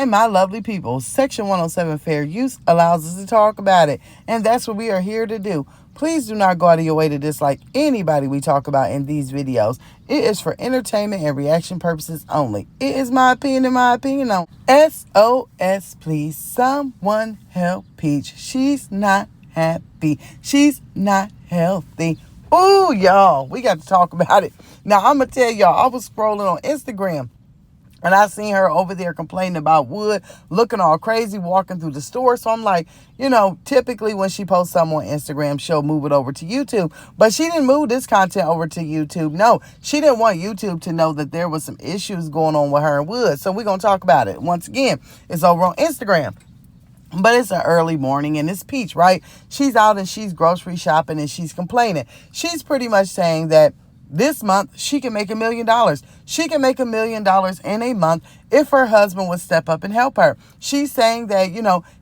Hi, my lovely people. Section 107 fair use allows us to talk about it, and that's what we are here to do. Please do not go out of your way to dislike anybody we talk about in these videos. It is for entertainment and reaction purposes only. It is my opinion and my opinion on SOS, please. Someone help Peach. She's not happy. She's not healthy. Ooh, y'all, we got to talk about it. Now, I'm going to tell y'all, I was scrolling on Instagram. And I seen her over there complaining about Wood, looking all crazy, walking through the store. So I'm like, typically when she posts something on Instagram, she'll move it over to YouTube. But she didn't move this content over to YouTube. No, she didn't want YouTube to know that there was some issues going on with her and Wood. So we're going to talk about it. Once again, it's over on Instagram. But it's an early morning and it's Peach, right? She's out and she's grocery shopping and she's complaining. She's pretty much saying that this month, she can make $1 million. She can make $1 million in a month if her husband would step up and help her. She's saying that,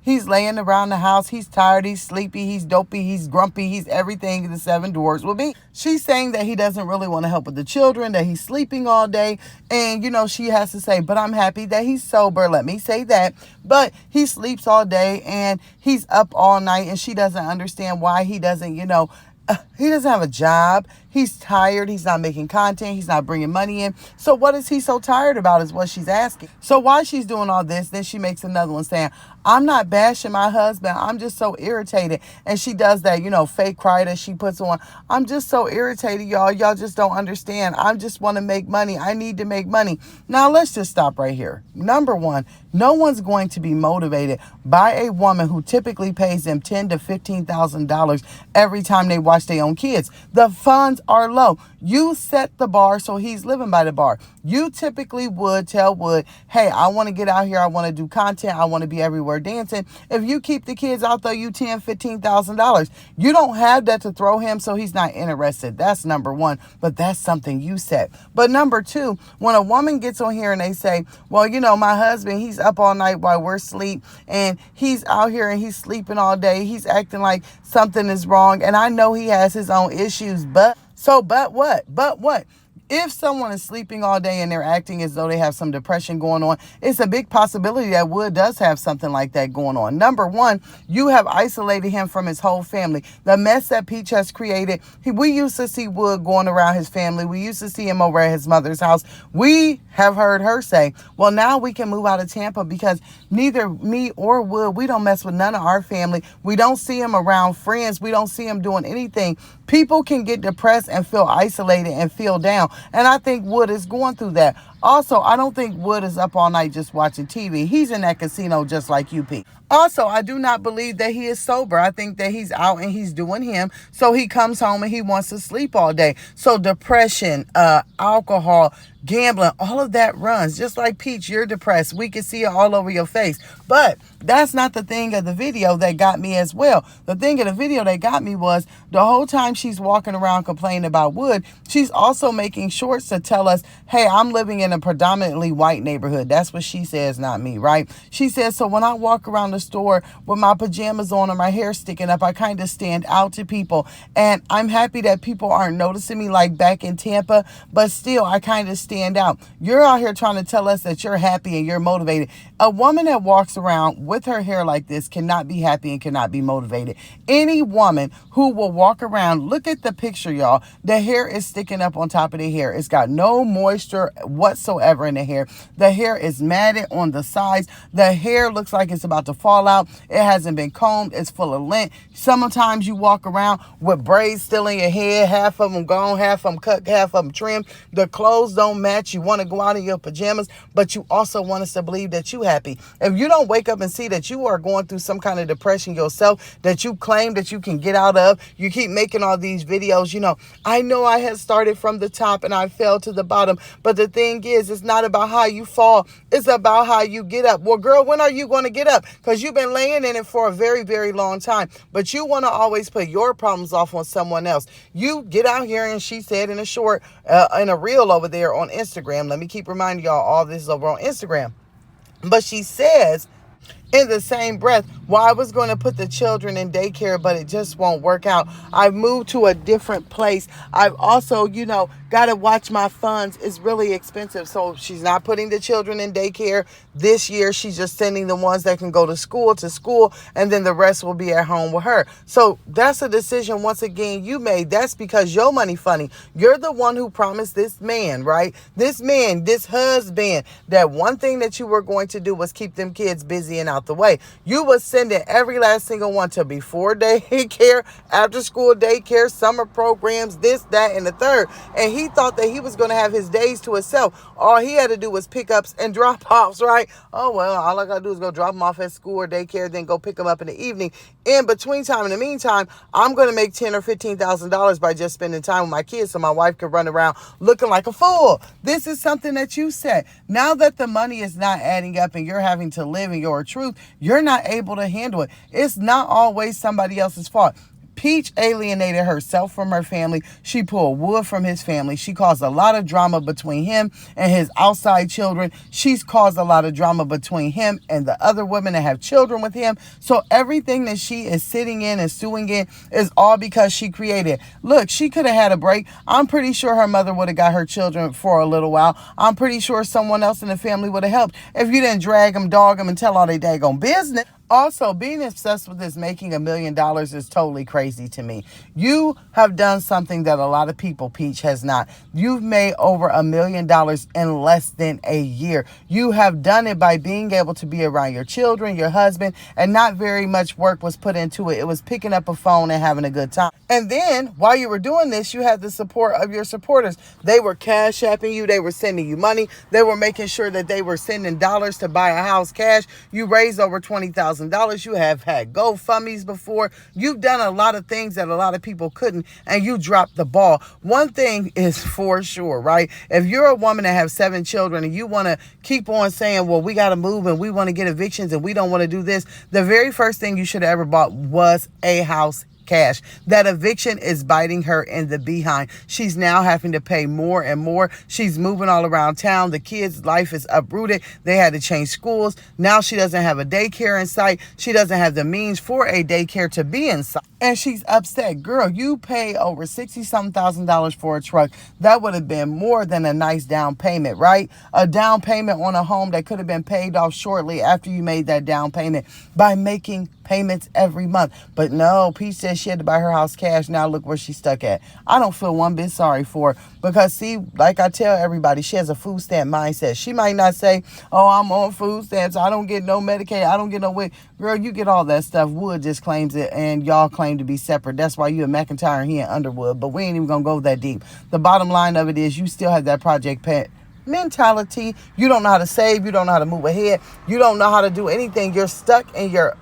he's laying around the house. He's tired. He's sleepy. He's dopey. He's grumpy. He's everything the seven dwarfs will be. She's saying that he doesn't really want to help with the children, that he's sleeping all day. And, she has to say, but I'm happy that he's sober. Let me say that. But he sleeps all day and he's up all night. And she doesn't understand why he doesn't, he doesn't have a job. He's tired. He's not making content. He's not bringing money in. So what is he so tired about is what she's asking. So while she's doing all this, then she makes another one saying, I'm not bashing my husband. I'm just so irritated. And she does that, fake cry that she puts on. I'm just so irritated, y'all. Y'all just don't understand. I just want to make money. I need to make money. Now, let's just stop right here. Number one, no one's going to be motivated by a woman who typically pays them $10,000 to $15,000 every time they watch their own kids. The funds are low. You set the bar, so he's living by the bar. You typically would tell Wood, hey, I want to get out here. I want to do content. I want to be everywhere dancing. If you keep the kids out there, you $10,000, $15,000. You don't have that to throw him, so he's not interested. That's number one, but that's something you set. But number two, when a woman gets on here and they say, well, my husband, he's up all night while we're asleep, and he's out here and he's sleeping all day. He's acting like something is wrong, and I know he has his own issues, but what? But what? If someone is sleeping all day and they're acting as though they have some depression going on, it's a big possibility that Wood does have something like that going on. Number one, you have isolated him from his whole family. The mess that Peach has created, we used to see Wood going around his family. We used to see him over at his mother's house. We have heard her say, well, now we can move out of Tampa because neither me or Wood, we don't mess with none of our family. We don't see him around friends. We don't see him doing anything. People can get depressed and feel isolated and feel down. And I think Wood is going through that. Also, I don't think Wood is up all night just watching TV. He's in that casino just like you, Pete. Also, I do not believe that he is sober. I think that he's out and he's doing him. So he comes home and he wants to sleep all day. So depression, alcohol, gambling, all of that runs. Just like Peach, you're depressed. We can see it all over your face. But that's not the thing of the video that got me as well. The thing of the video that got me was the whole time she's walking around complaining about Wood, she's also making shorts to tell us, hey, I'm living in a predominantly white neighborhood. That's what she says, not me, right? She says, so when I walk around the store with my pajamas on and my hair sticking up, I kind of stand out to people. And I'm happy that people aren't noticing me like back in Tampa, but still, I kind of stand out. You're out here trying to tell us that you're happy and you're motivated. A woman that walks around with her hair like this cannot be happy and cannot be motivated. Any woman who will walk around, look at the picture, y'all. The hair is sticking up on top of the hair. It's got no moisture whatsoever in the hair. The hair is matted on the sides. The hair looks like it's about to fall out. It hasn't been combed. It's full of lint. Sometimes you walk around with braids still in your head. Half of them gone, half of them cut, half of them trimmed. The clothes don't match. You want to go out in your pajamas, but you also want us to believe that you happy. If you don't wake up and see that you are going through some kind of depression yourself, that you claim that you can get out of, you keep making all these videos. I know I had started from the top and I fell to the bottom, but the thing is, it's not about how you fall. It's about how you get up. Well, girl, when are you going to get up? Because you've been laying in it for a very, very long time, but you want to always put your problems off on someone else. You get out here, and she said in a reel over there on Instagram. Let me keep reminding y'all all this is over on Instagram. But she says, in the same breath, well, I was going to put the children in daycare, but it just won't work out. I've moved to a different place. I've also, got to watch my funds. It's really expensive. So she's not putting the children in daycare this year. She's just sending the ones that can go to school, and then the rest will be at home with her. So that's a decision, once again, you made. That's because your money funny. You're the one who promised this man, right? This man, this husband, that one thing that you were going to do was keep them kids busy and out the way. You was sending every last single one to before daycare, after school daycare, summer programs, this, that, and the third. And he thought that he was going to have his days to himself. All he had to do was pickups and drop-offs, right? Oh, well, all I got to do is go drop them off at school or daycare, then go pick them up in the evening. In the meantime, I'm going to make $10,000 or $15,000 by just spending time with my kids so my wife can run around looking like a fool. This is something that you said. Now that the money is not adding up and you're having to live in your truth, you're not able to handle it. It's not always somebody else's fault. Peach alienated herself from her family. She pulled wood from his family. She caused a lot of drama between him and his outside children. She's caused a lot of drama between him and the other women that have children with him. So everything that she is sitting in and stewing in is all because she created. Look, she could have had a break. I'm pretty sure her mother would have got her children for a little while. I'm pretty sure someone else in the family would have helped if you didn't drag them, dog them, and tell all their daggone business. Also, being obsessed with this making $1 million is totally crazy to me. You have done something that a lot of people, Peach, has not. You've made over $1 million in less than a year. You have done it by being able to be around your children, your husband, and not very much work was put into it. It was picking up a phone and having a good time. And then, while you were doing this, you had the support of your supporters. They were cash apping you. They were sending you money. They were making sure that they were sending dollars to buy a house cash. You raised over $20,000. You have had GoFundMes before. You've done a lot of things that a lot of people couldn't, and you dropped the ball. One thing is for sure, right? If you're a woman that has 7 children and you want to keep on saying, well, we got to move and we want to get evictions and we don't want to do this, the very first thing you should have ever bought was a house cash. That eviction is biting her in the behind. She's now having to pay more and more. She's moving all around town. The kids' life is uprooted. They had to change schools. Now she doesn't have a daycare in sight. She doesn't have the means for a daycare to be in sight. And she's upset. Girl, you pay over $60,000 for a truck. That would have been more than a nice down payment, right? A down payment on a home that could have been paid off shortly after you made that down payment by making payments every month. But no, Peach said she had to buy her house cash. Now look where she's stuck at. I don't feel one bit sorry for her because, see, like I tell everybody, she has a food stamp mindset. She might not say, oh, I'm on food stamps. I don't get no Medicaid. I don't get no WIC. Girl, you get all that stuff. Wood just claims it, and y'all claim to be separate. That's why you in McIntyre and he in Underwood. But we ain't even going to go that deep. The bottom line of it is you still have that project pet mentality. You don't know how to save. You don't know how to move ahead. You don't know how to do anything. You're stuck in your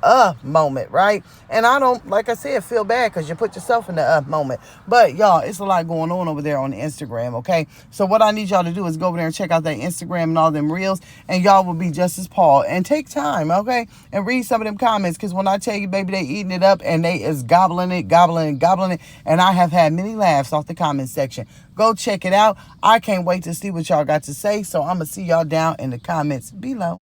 moment, right? And I don't, like I said, feel bad because you put yourself in the moment. But y'all, it's a lot going on over there on the Instagram, okay? So what I need y'all to do is go over there and check out that Instagram and all them reels, and y'all will be just as Paul. And take time, okay? And read some of them comments, because when I tell you, baby, they eating it up and they is gobbling it. And I have had many laughs off the comment section. Go check it out. I can't wait to see what y'all got to say. So I'm going to see y'all down in the comments below.